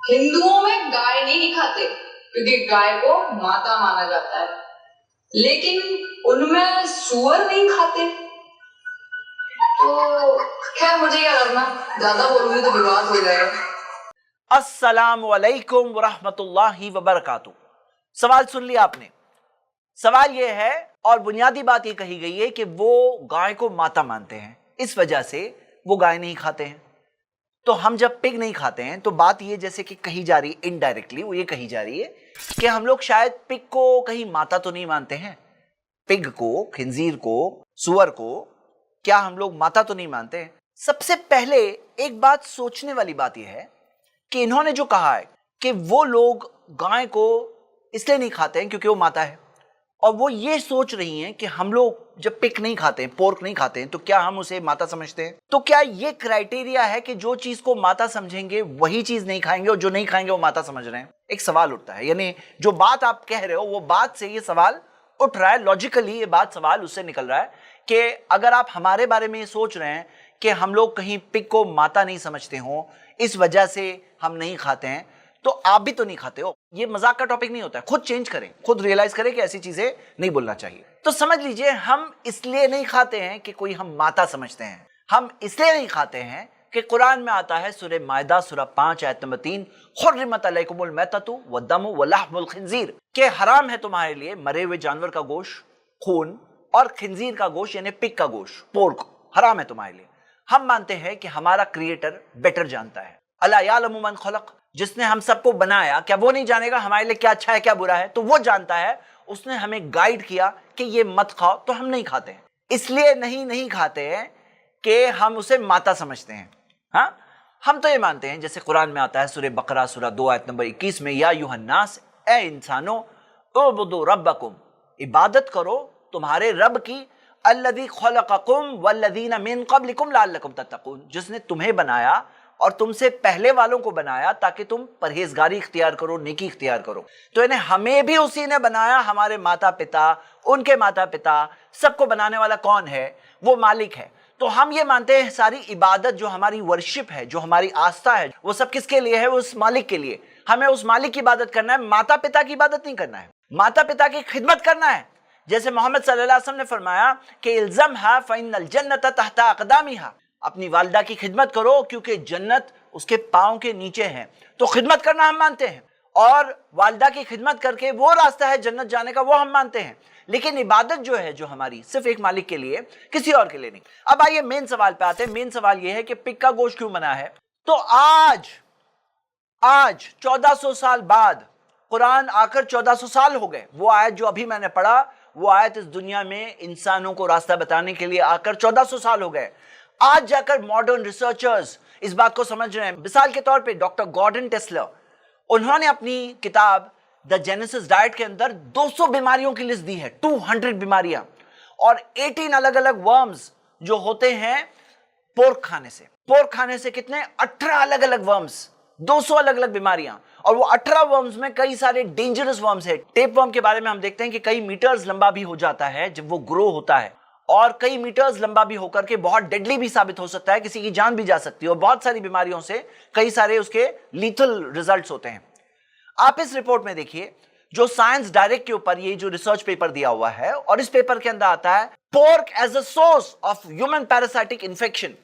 हिंदुओं में गाय नहीं खाते क्योंकि गाय को माता माना जाता है, लेकिन उनमें सुअर नहीं खाते। तो खैर मुझे क्या करना, ज्यादा बोलूंगी तो विवाद हो जाएगा। अस्सलामु अलैकुम वरहमतुल्लाहि वबरकातुहू। सवाल सुन लिया आपने। सवाल यह है और बुनियादी बात यह कही गई है कि वो गाय को माता मानते हैं, इस वजह से वो गाय नहीं खाते हैं। तो हम जब पिग नहीं खाते हैं तो बात ये जैसे कि कही जा रही है इनडायरेक्टली, वो ये कही जा रही है कि हम लोग शायद पिग को कहीं माता तो नहीं मानते हैं। पिग को, खिंजीर को, सुअर को क्या हम लोग माता तो नहीं मानते हैं? सबसे पहले एक बात सोचने वाली बात यह है कि इन्होंने जो कहा है कि वो लोग गाय को इसलिए नहीं खाते हैं क्योंकि वो माता है, और वो ये सोच रही हैं कि हम लोग जब पिग नहीं खाते हैं, पोर्क नहीं खाते हैं, तो क्या हम उसे माता समझते हैं? तो क्या ये क्राइटेरिया है कि जो चीज को माता समझेंगे वही चीज नहीं खाएंगे और जो नहीं खाएंगे वो माता समझ रहे हैं? एक सवाल उठता है, यानी जो बात आप कह रहे हो वो बात से ये सवाल उठ रहा है। लॉजिकली ये बात सवाल उससे निकल रहा है कि अगर आप हमारे बारे में ये सोच रहे हैं कि हम लोग कहीं पिग को माता नहीं समझते हो, इस वजह से हम नहीं खाते हैं, तो आप भी तो नहीं खाते हो। ये मजाक का टॉपिक नहीं होता है। खुद चेंज करें, खुद रियलाइज करें कि ऐसी चीजें नहीं बोलना चाहिए। तो समझ लीजिए, हम इसलिए नहीं खाते हैं कि कोई हम माता समझते हैं। हम इसलिए नहीं खाते हैं कि कुरान में आता है, सूरह मायदा सूरह 5 आयत नंबर 3, हुर्रिमत अलैकुमुल मैततु वद्दमु वलहमुल खिंजीर, के हराम है तुम्हारे लिए मरे हुए जानवर का गोश्त, खून, और खिंजीर का गोश्त यानी पिग का गोश्त, पोर्क, हराम है तुम्हारे लिए। हम मानते हैं कि हमारा क्रिएटर बेटर जानता है। अला यालमु मन खलक, जिसने हम सबको बनाया, क्या वो नहीं जानेगा हमारे लिए क्या अच्छा है क्या बुरा है? तो वो जानता है, उसने हमें गाइड किया कि ये मत खाओ, तो हम नहीं खाते हैं। इसलिए नहीं खाते हैं कि हम उसे माता समझते हैं। हाँ, हम तो ये मानते हैं, जैसे कुरान में आता है सूरह बकरा सूरह 2 आयत नंबर 21 में, या युहन्नास, ए इंसानो, उबुदु रब्बकुम, इबादत करो तुम्हारे रब की, अल्लज़ी खलक़कुम वल्लज़ीना मिन क़ब्लिकुम लअल्लकुम तत्तक़ून, जिसने तुम्हें बनाया और तुमसे पहले वालों को बनाया ताकि तुम परहेजगारी इख्तियार करो, नेकी इख्तियार करो। तो यानी हमें भी उसी ने बनाया, हमारे माता पिता, उनके माता पिता, सबको बनाने वाला कौन है? वो मालिक है। तो हम ये मानते हैं सारी इबादत, जो हमारी वर्शिप है, जो हमारी आस्था है, वो सब किसके लिए है? वो उस मालिक के लिए। हमें उस मालिक की इबादत करना है, माता पिता की इबादत नहीं करना है। माता पिता की खिदमत करना है। जैसे मोहम्मद सल्लल्लाहु अलैहि वसल्लम ने फरमाया कि इल्ज़महा फ़इन्नल जन्नत तहता अक़दामिहा, अपनी वालिदा की खिदमत करो क्योंकि जन्नत उसके पांव के नीचे है। तो खिदमत करना हम मानते हैं, और वालिदा की खिदमत करके वो रास्ता है जन्नत जाने का, वो हम मानते हैं। लेकिन इबादत जो है, जो हमारी, सिर्फ एक मालिक के लिए, किसी और के लिए नहीं। अब आइए मेन सवाल पे आते हैं। मेन सवाल ये है कि पिग का गोश्त क्यों मना है? तो आज 1400 साल बाद, कुरान आकर 1400 साल हो गए। वो आयत जो अभी मैंने पढ़ा, वो आयत इस दुनिया में इंसानों को रास्ता बताने के लिए आकर 1400 साल हो गए। आज जाकर मॉडर्न रिसर्चर्स इस बात को समझ रहे हैं। मिसाल के तौर पे डॉक्टर गॉर्डन टेस्लर, उन्होंने अपनी किताब द जेनेसिस डाइट के अंदर 200 बीमारियों की लिस्ट दी है, 200 बीमारियां, और 18 अलग अलग वर्म्स जो होते हैं पोर्क खाने से। पोर्क खाने से कितने? 18 अलग अलग वर्म्स, 200 अलग अलग बीमारियां। और वो 18 वर्म्स में कई सारे डेंजरस वर्म्स है। टेप वर्म के बारे में हम देखते हैं कि कई मीटर्स लंबा भी हो जाता है जब वो ग्रो होता है, और कई मीटर्स लंबा भी होकर के बहुत डेडली भी साबित हो सकता है, किसी की जान भी जा सकती है। और बहुत सारी बीमारियों से कई सारे उसके लीथल रिजल्ट्स होते हैं। आप इस रिपोर्ट में देखिए, जो साइंस डायरेक्ट के ऊपर ये जो रिसर्च पेपर दिया हुआ है, और इस पेपर के अंदर आता है pork as a source of human parasitic infection.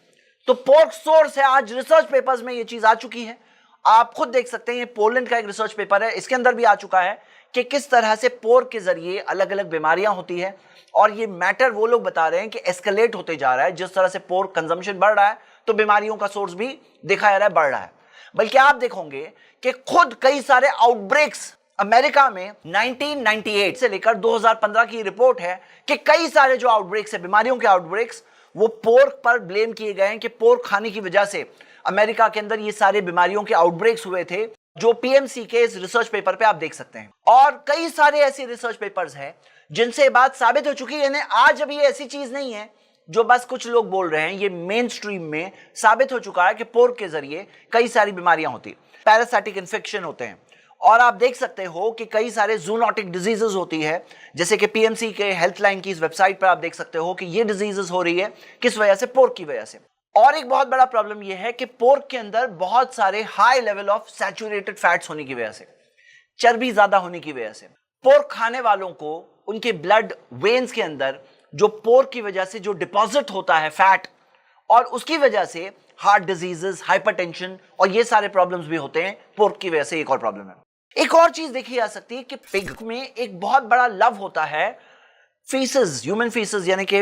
तो पोर्क सोर्स है। आज रिसर्च पेपर्स में ये चीज आ चुकी है। आप खुद देख सकते हैं, ये पोलैंड का एक रिसर्च पेपर है, इसके अंदर भी आ चुका है कि किस तरह से पोर्क के जरिए अलग अलग बीमारियां होती है। और ये मैटर वो लोग बता रहे हैं कि एस्केलेट होते जा रहा है। जिस तरह से पोर्क कंजम्पशन बढ़ रहा है, तो बीमारियों का सोर्स भी देखा जा रहा है बढ़ रहा है। बल्कि आप देखोगे कि खुद कई सारे आउटब्रेक्स अमेरिका में 1998 से लेकर 2015 की रिपोर्ट है कि कई सारे जो आउटब्रेक्स है, बीमारियों के आउटब्रेक्स, वो पोर्क पर ब्लेम किए गए हैं कि पोर्क खाने की वजह से अमेरिका के अंदर ये सारे बीमारियों के आउटब्रेक्स हुए थे, जो पीएमसी के इस रिसर्च पेपर पे आप देख सकते हैं। और कई सारे ऐसे रिसर्च पेपर्स हैं जिनसे बात साबित हो चुकी है। यानी आज अभी ऐसी चीज नहीं है जो बस कुछ लोग बोल रहे हैं, ये मेन स्ट्रीम में साबित हो चुका है कि पोर्क के जरिए कई सारी बीमारियां होती, पैरासाइटिक इन्फेक्शन होते हैं। और आप देख सकते हो कि कई सारे जूनोटिक डिजीजेस होती है, जैसे कि पीएमसी के हेल्थ लाइन की इस वेबसाइट पर आप देख सकते हो कि ये डिजीजेस हो रही है किस वजह से? पोर्क की वजह से। और एक बहुत बड़ा प्रॉब्लम यह है कि पोर्क के अंदर बहुत सारे high level of saturated fats होने की वजह से, चर्बी ज्यादा होने की वजह से, पोर्क खाने वालों को उनके ब्लड वेन्स के अंदर जो पोर्क की वजह से जो डिपॉजिट होता है फैट, और उसकी वजह से हार्ट डिजीजेस, हाइपरटेंशन और ये सारे प्रॉब्लम्स भी होते हैं पोर्क की वजह से। एक और प्रॉब्लम है, एक और चीज देखी जा सकती है कि पिग में एक बहुत बड़ा लव होता है फीसेस, ह्यूमन फीसेस, यानी कि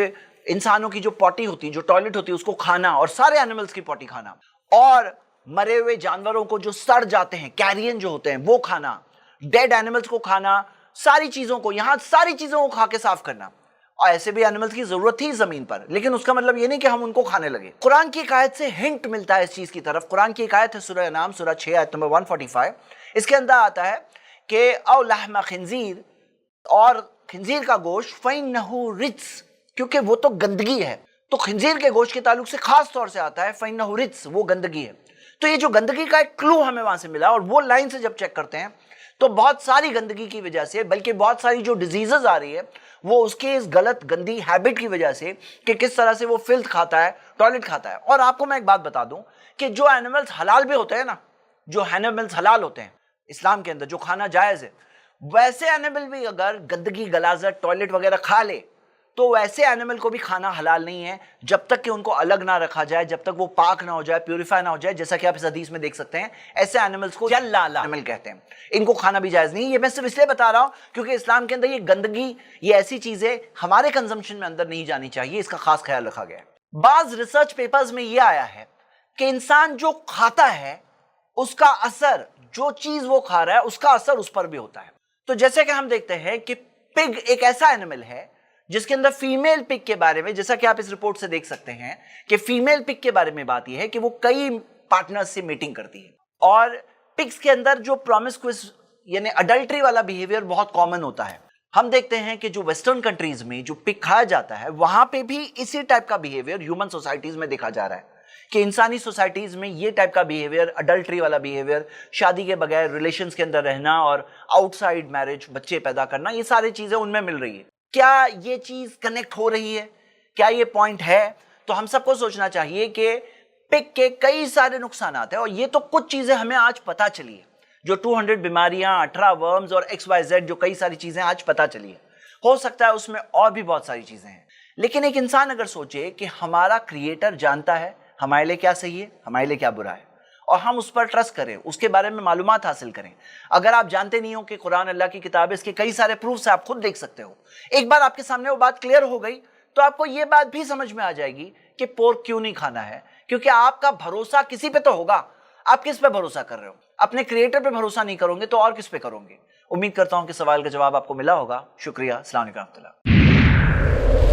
इंसानों की जो पॉटी होती है, जो टॉयलेट होती है, उसको खाना, और सारे एनिमल्स की पॉटी खाना, और मरे हुए जानवरों को जो सड़ जाते हैं, कैरियन जो होते हैं, वो खाना, डेड एनिमल्स को खाना, सारी चीजों को, यहां सारी चीजों को खा के साफ करना। और ऐसे भी एनिमल्स की जरूरत थी जमीन पर, लेकिन उसका मतलब ये नहीं कि हम उनको खाने लगे। कुरान की एक आयत से हिंट मिलता है इस चीज की तरफ। कुरान की एक आयत है सूरह अनाम सूरह 6 आयत नंबर 145। इसके अंदर आता है कि औ लहमा खिंजीर, और खिंजीर का गोश्त फइन्नहु रिज्स, क्योंकि वो तो गंदगी है। तो खिंजीर के गोश्त के ताल्लुक से खास तौर से आता है फइन्नहु रिज्स, वो गंदगी है। तो ये जो गंदगी का एक क्लू हमें वहां से मिला, और वो लाइन से जब चेक करते हैं तो बहुत सारी गंदगी की वजह से, बल्कि बहुत सारी जो डिजीजेस आ रही है वो उसके इस गलत गंदी हैबिट की वजह से कि किस तरह से वो फिल्थ खाता है, टॉयलेट खाता है। और आपको मैं एक बात बता दूं कि जो एनिमल्स हलाल भी होते हैं ना, जो एनिमल्स हलाल होते हैं इस्लाम के अंदर, जो खाना जायज है, वैसे एनिमल भी अगर गंदगी, गलाजत, टॉयलेट वगैरह खा ले तो वैसे एनिमल को भी खाना हलाल नहीं है, जब तक कि उनको अलग ना रखा जाए, जब तक वो पाक ना हो जाए, प्यूरिफाई ना हो जाए। जैसा कि आप इस हदीस में देख सकते हैं, ऐसे एनिमल्स को जल्लाला एनिमल कहते हैं, इनको खाना भी जायज नहीं। ये मैं सिर्फ इसलिए बता रहा हूं क्योंकि इस्लाम के अंदर ये गंदगी, ये ऐसी चीजें हमारे कंजम्पशन में अंदर नहीं जानी चाहिए, इसका खास ख्याल रखा गया है। बाज रिसर्च पेपर्स में यह आया है कि इंसान जो खाता है उसका असर, जो चीज वो खा रहा है उसका असर उस पर भी होता है। तो जैसे कि हम देखते हैं कि पिग एक ऐसा एनिमल है जिसके अंदर फीमेल पिग के बारे में, जैसा कि आप इस रिपोर्ट से देख सकते हैं कि फीमेल पिग के बारे में बात यह है कि वो कई पार्टनर्स से मीटिंग करती है, और पिग्स के अंदर जो प्रोमिस्क्यूअस यानी अडल्ट्री वाला बिहेवियर बहुत कॉमन होता है। हम देखते हैं कि जो वेस्टर्न कंट्रीज में जो पिग खाया जाता है वहां पे भी इसी टाइप का बिहेवियर ह्यूमन सोसाइटीज में देखा जा रहा है कि इंसानी सोसाइटीज में ये टाइप का बिहेवियर, अडल्ट्री वाला बिहेवियर, शादी के बगैर रिलेशंस के अंदर रहना और आउटसाइड मैरिज, बच्चे पैदा करना, ये सारी चीजें उनमें मिल रही है। क्या ये चीज कनेक्ट हो रही है? क्या ये पॉइंट है? तो हम सबको सोचना चाहिए कि पिग के कई सारे नुकसान हैं, और ये तो कुछ चीजें हमें आज पता चली है, जो 200 बीमारियां, 18 वर्म्स और XYZ, जो कई सारी चीजें आज पता चली है। हो सकता है उसमें और भी बहुत सारी चीजें हैं, लेकिन एक इंसान अगर सोचे कि हमारा क्रिएटर जानता है हमारे लिए क्या सही है, हमारे लिए क्या बुरा है, और हम उस पर ट्रस्ट करें, उसके बारे में मालूमात हासिल करें। अगर आप जानते नहीं हो कि कुरान अल्लाह की किताब है, इसके कई सारे प्रूफ्स आप खुद देख सकते हो। एक बार आपके सामने वो बात क्लियर हो गई तो आपको ये बात भी समझ में आ जाएगी कि पोर्क क्यों नहीं खाना है, क्योंकि आपका भरोसा किसी पे तो होगा। आप किस पे भरोसा कर रहे हो? अपने क्रिएटर पे भरोसा नहीं करोगे तो और किस पे करोगे? उम्मीद करता हूं कि सवाल का जवाब आपको मिला होगा। शुक्रिया। अस्सलाम वालेकुम।